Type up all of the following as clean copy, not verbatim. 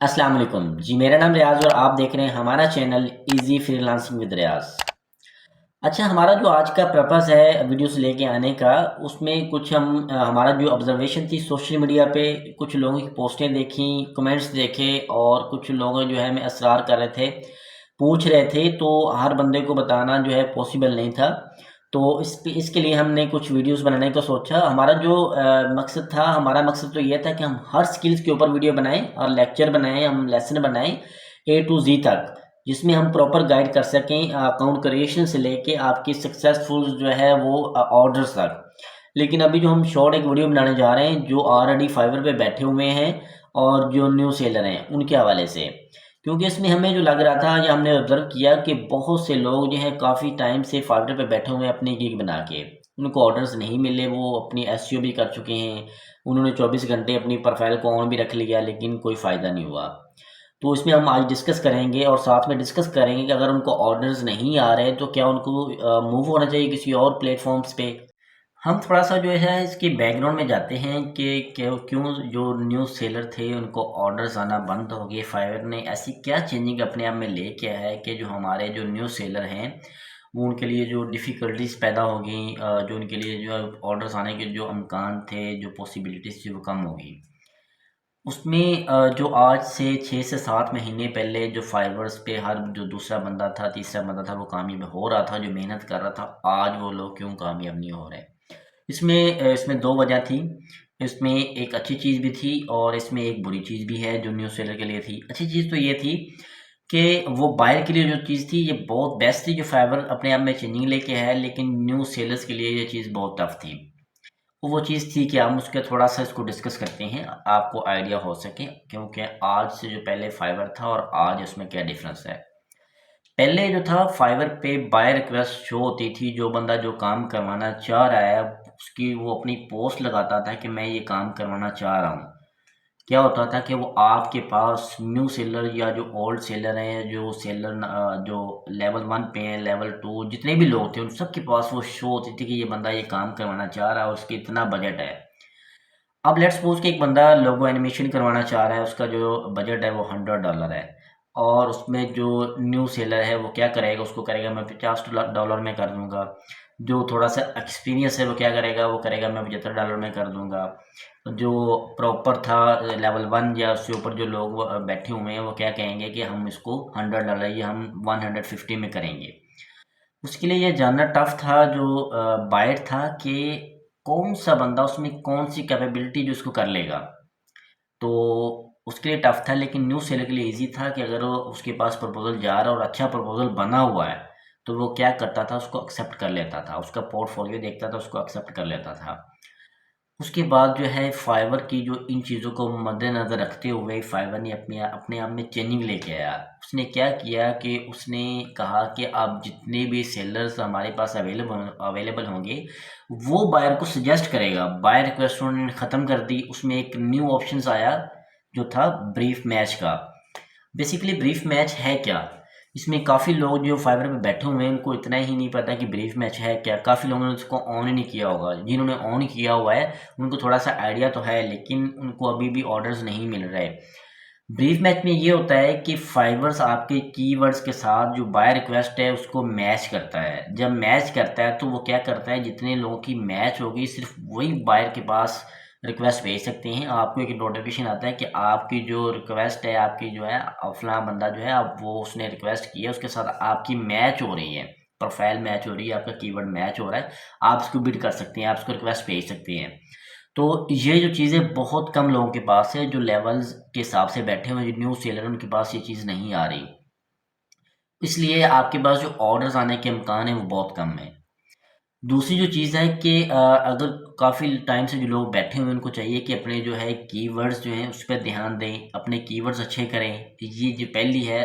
अस्सलाम वालेकुम जी। मेरा नाम रियाज और आप देख रहे हैं हमारा चैनल इजी फ्रीलांसिंग विद रियाज। अच्छा, हमारा जो आज का पर्पस है वीडियोस लेके आने का, उसमें कुछ हमारा जो ऑब्जर्वेशन थी सोशल मीडिया पे, कुछ लोगों की पोस्टें देखी, कमेंट्स देखे और कुछ लोग जो है हमें असरार कर रहे थे, पूछ रहे थे, तो हर बंदे को बताना जो है पॉसिबल नहीं था। तो इसके लिए हमने कुछ वीडियोस बनाने का सोचा। हमारा जो मकसद था, हमारा मकसद तो ये था कि हम हर स्किल्स के ऊपर वीडियो बनाएं और लेक्चर बनाएं, हम लेसन बनाएं ए टू जी तक, जिसमें हम प्रॉपर गाइड कर सकें अकाउंट क्रिएशन से लेके आपकी सक्सेसफुल जो है वो ऑर्डर्स तक। लेकिन अभी जो हम शॉर्ट एक वीडियो बनाने जा रहे हैं जो ऑलरेडी फाइवर पे बैठे हुए हैं और जो न्यू सेलर हैं उनके हवाले से, क्योंकि इसमें हमें जो लग रहा था या हमने ऑब्जर्व किया कि बहुत से लोग जो है काफ़ी टाइम से फाइवर पे बैठे हुए हैं अपनी गिग बना के, उनको ऑर्डर्स नहीं मिले, वो अपनी एसईओ भी कर चुके हैं, उन्होंने 24 घंटे अपनी प्रोफाइल को ऑन भी रख लिया लेकिन कोई फ़ायदा नहीं हुआ। तो इसमें हम आज डिस्कस करेंगे और साथ में डिस्कस करेंगे कि अगर उनको ऑर्डर्स नहीं आ रहे तो क्या उनको मूव होना चाहिए किसी और प्लेटफॉर्म्स पे। हम थोड़ा-सा जो है इसके बैकग्राउंड में जाते हैं कि क्यों क्यों जो न्यू सेलर थे उनको ऑर्डर्स आना बंद हो गए। फाइवर ने ऐसी क्या चेंजिंग अपने आप में लेके आया है कि जो हमारे जो न्यू सेलर हैं वो उनके लिए जो डिफ़िकल्टीज़ पैदा हो गई, जो उनके लिए जो ऑर्डर्स आने के जो इम्कान थे, जो पॉसिबिलिटीज़ थी वो कम हो गई। उसमें जो आज से 6 से 7 महीने पहले जो फाइवर्स पे हर जो दूसरा बंदा था, तीसरा बंदा था वो कामयाब हो रहा था, जो मेहनत कर रहा था, आज वो लोग क्यों कामयाब नहीं हो रहे? इसमें 2 वजह थी। इसमें एक अच्छी चीज़ भी थी और इसमें एक बुरी चीज़ भी है जो न्यू सेलर के लिए थी। अच्छी चीज़ तो ये थी कि वो बायर के लिए जो चीज़ थी ये बहुत बेस्ट थी, जो फाइवर अपने आप में चेंजिंग लेके आया है, लेकिन न्यू सेलर्स के लिए ये चीज़ बहुत टफ़ थी। वो चीज़ थी कि हम उसके थोड़ा-सा इसको डिस्कस करते हैं, आपको आइडिया हो सके, क्योंकि आज से जो पहले फाइवर था और आज उसमें क्या डिफ़रेंस है। पहले जो था फाइवर पे बाय रिक्वेस्ट शो होती थी, जो बंदा जो काम करवाना चाह रहा है, उसकी वो अपनी पोस्ट लगाता था कि मैं ये काम करवाना चाह रहा हूँ। क्या होता था कि वो आपके पास न्यू सेलर या जो ओल्ड सेलर हैं, जो जो लेवल 1 पे हैं, लेवल 2 जितने भी लोग थे, उन सबके पास वो शो होती थी कि ये बंदा ये काम करवाना चाह रहा है, उसकी इतना बजट है। अब लेट्स सपोज़ कि एक बंदा लोगो एनिमेशन करवाना चाह रहा है, उसका जो बजट है वो $100 है और उसमें जो न्यू सेलर है वो क्या करेगा, उसको करेगा मैं $50 में कर दूँगा। जो थोड़ा-सा एक्सपीरियंस है वो क्या करेगा, वो करेगा मैं $75 में कर दूँगा। जो प्रॉपर था लेवल 1 या उससे ऊपर जो लोग बैठे हुए हैं वो क्या कहेंगे कि हम इसको $100 या हम 150 में करेंगे। उसके लिए ये जानना टफ़ था जो बायर था कि कौन-सा बंदा उसमें कौन-सी कैपेबिलिटी जो उसको कर लेगा। तो उसके लिए टफ़ था, लेकिन न्यू सेलर के लिए ईज़ी था कि अगर वो उसके पास प्रपोज़ल जा रहा है और अच्छा प्रपोज़ल बना हुआ है, तो वो क्या करता था, उसको एक्सेप्ट कर लेता था। उसका पोर्टफ़ोलियो देखता था, उसको एक्सेप्ट कर लेता था। उसके बाद जो है फाइवर की जो इन चीज़ों को मद्देनज़र रखते हुए फाइवर ने अपने आप में चेंजिंग लेके आया। उसने क्या किया कि उसने कहा कि आप जितने भी सेलर्स हमारे पास अवेलेबल होंगे, वो बायर को सजेस्ट करेगा। बायर रिक्वेस्ट उन्होंने ख़त्म कर दी। उसमें एक न्यू ऑप्शंस आया जो था ब्रीफ मैच का। बेसिकली ब्रीफ मैच है क्या? इसमें काफ़ी लोग जो फाइवर पे बैठे हुए हैं उनको इतना ही नहीं पता कि ब्रीफ मैच है क्या। काफ़ी लोगों ने उसको ऑन ही नहीं किया होगा। जिन्होंने ऑन किया हुआ है उनको थोड़ा-सा आइडिया तो है, लेकिन उनको अभी भी ऑर्डर्स नहीं मिल रहे। ब्रीफ मैच में ये होता है कि फाइवर्स आपके कीवर्ड्स के साथ जो बाय रिक्वेस्ट है उसको मैच करता है। जब मैच करता है तो वो क्या करता है, जितने लोगों की मैच होगी सिर्फ़ वही बायर के पास रिक्वेस्ट भेज सकते हैं। आपको एक नोटिफ़िकेशन आता है कि आपकी जो रिक्वेस्ट है, आपकी जो है फलाँ बंदा जो है अब वो उसने रिक्वेस्ट की है, उसके साथ आपकी मैच हो रही है, प्रोफ़ाइल मैच हो रही है, आपका कीवर्ड मैच हो रहा है। आप उसको बिड कर सकते हैं, आप उसको रिक्वेस्ट भेज सकते हैं। तो ये जो चीज़ें बहुत कम लोगों के पास है, जो लेवल्स के हिसाब से बैठे हुए हैं, जो न्यू सेलर उनके पास ये चीज़ नहीं आ रही। इसलिए आपके पास जो ऑर्डर्स आने के इम्कान हैं वो बहुत कम है। दूसरी जो चीज़ है कि अगर काफ़ी टाइम से जो लोग बैठे हुए हैं उनको चाहिए कि अपने जो है कीवर्ड्स जो हैं उस पे ध्यान दें, अपने कीवर्ड्स अच्छे करें। ये जो पहली है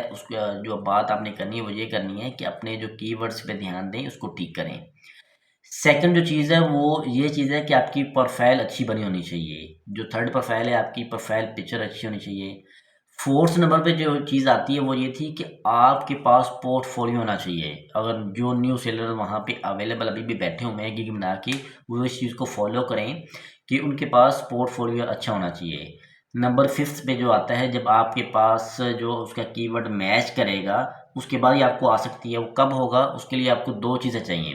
जो बात आपने करनी है वो ये करनी है कि अपने जो कीवर्ड्स पे ध्यान दें, उसको ठीक करें। सेकंड जो चीज़ है वो ये चीज़ है कि आपकी प्रोफ़ाइल अच्छी बनी होनी चाहिए। जो थर्ड प्रोफ़ाइल है आपकी प्रोफ़ाइल पिक्चर अच्छी होनी चाहिए। फोर्थ नंबर पे जो चीज़ आती है वो ये थी कि आपके पास पोर्टफ़ोलियो होना चाहिए। अगर जो न्यू सेलर वहाँ पे अवेलेबल अभी भी बैठे हुए हैं गिग बना के, वो इस चीज़ को फ़ॉलो करें कि उनके पास पोर्टफ़ोलियो अच्छा होना चाहिए। नंबर 5 पे जो आता है, जब आपके पास जो उसका कीवर्ड मैच करेगा, उसके बाद ही आपको आ सकती है। वो कब होगा, उसके लिए आपको 2 चीज़ें चाहिए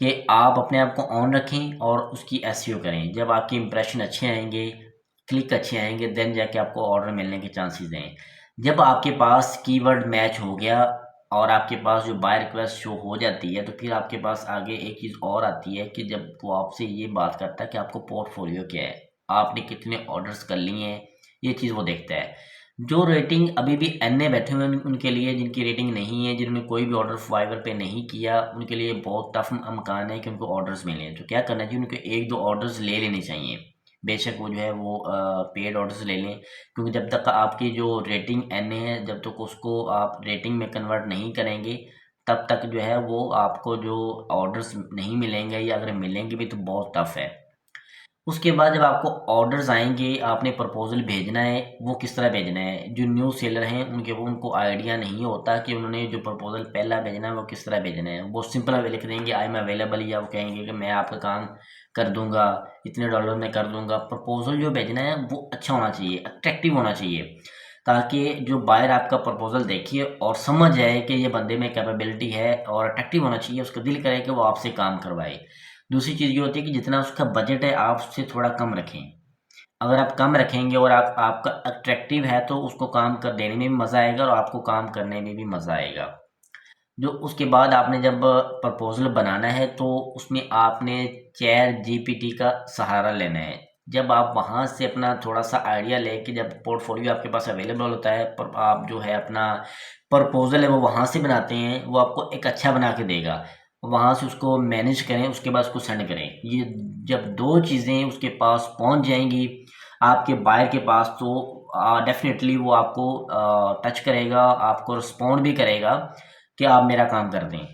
कि आप अपने आप को ऑन रखें और उसकी एसईओ करें। जब आपके इंप्रेशन अच्छे आएँगे, क्लिक अच्छे आएँगे, देन जाके आपको ऑर्डर मिलने के चांसेस हैं। जब आपके पास कीवर्ड मैच हो गया और आपके पास जो बाय रिक्वेस्ट शो हो जाती है, तो फिर आपके पास आगे एक चीज़ और आती है कि जब वो आपसे ये बात करता है कि आपको पोर्टफोलियो क्या है, आपने कितने ऑर्डर्स कर लिए हैं, ये चीज़ वो देखता है। जो रेटिंग अभी भी एनए बैठे हुए हैं उनके लिए, जिनकी रेटिंग नहीं है, जिन्होंने कोई भी ऑर्डर फाइवर पे नहीं किया, उनके लिए बहुत टफ अमकान है कि उनको ऑर्डर्स मिलें। तो क्या करना चाहिए, उनको 1-2 ऑर्डर्स ले लेने चाहिए। बेशक वो जो है वो पेड ऑर्डर्स ले लें, क्योंकि जब तक आपकी जो रेटिंग एनए है, जब तक उसको आप रेटिंग में कन्वर्ट नहीं करेंगे, तब तक जो है वो आपको जो ऑर्डर्स नहीं मिलेंगे, या अगर मिलेंगे भी तो बहुत टफ है। उसके बाद जब आपको ऑर्डर्स आएँगे, आपने प्रपोज़ल भेजना है, वो किस तरह भेजना है? जो न्यू सेलर हैं, उनको आइडिया नहीं होता कि उन्होंने जो प्रपोज़ल पहला भेजना है, वो किस तरह भेजना है। वो सिंपल वे लिख देंगे, आई एम अवेलेबल, या वो कहेंगे कि मैं आपका काम कर दूँगा, इतने डॉलर में कर दूँगा। प्रपोज़ल जो भेजना है, वो अच्छा होना चाहिए, अट्रैक्टिव होना चाहिए, ताकि जो बायर आपका प्रपोज़ल देखे और समझ जाए कि ये बंदे में कैपेबिलिटी है, और अट्रैक्टिव होना चाहिए, उसका दिल करे कि वो आपसे काम करवाए। दूसरी चीज़ ये होती है कि जितना उसका बजट है, आप उससे थोड़ा कम रखें। अगर आप कम रखेंगे और आप आपका अट्रैक्टिव है, तो उसको काम कर देने में भी मज़ा आएगा और आपको काम करने में भी मज़ा आएगा। जो उसके बाद आपने जब प्रपोज़ल बनाना है, तो उसमें आपने चैट जीपीटी का सहारा लेना है। जब आप वहाँ से अपना थोड़ा-सा आइडिया लेके, जब पोर्टफोलियो आपके पास अवेलेबल होता है, पर आप जो है अपना प्रपोज़ल है वो वहाँ से बनाते हैं, वो आपको एक अच्छा बना के देगा। वहाँ से उसको मैनेज करें, उसके बाद उसको सेंड करें। ये जब 2 चीज़ें उसके पास पहुँच जाएँगी, आपके बायर के पास, तो डेफ़िनेटली वो आपको टच करेगा, आपको रिस्पॉन्ड भी करेगा कि आप मेरा काम कर दें।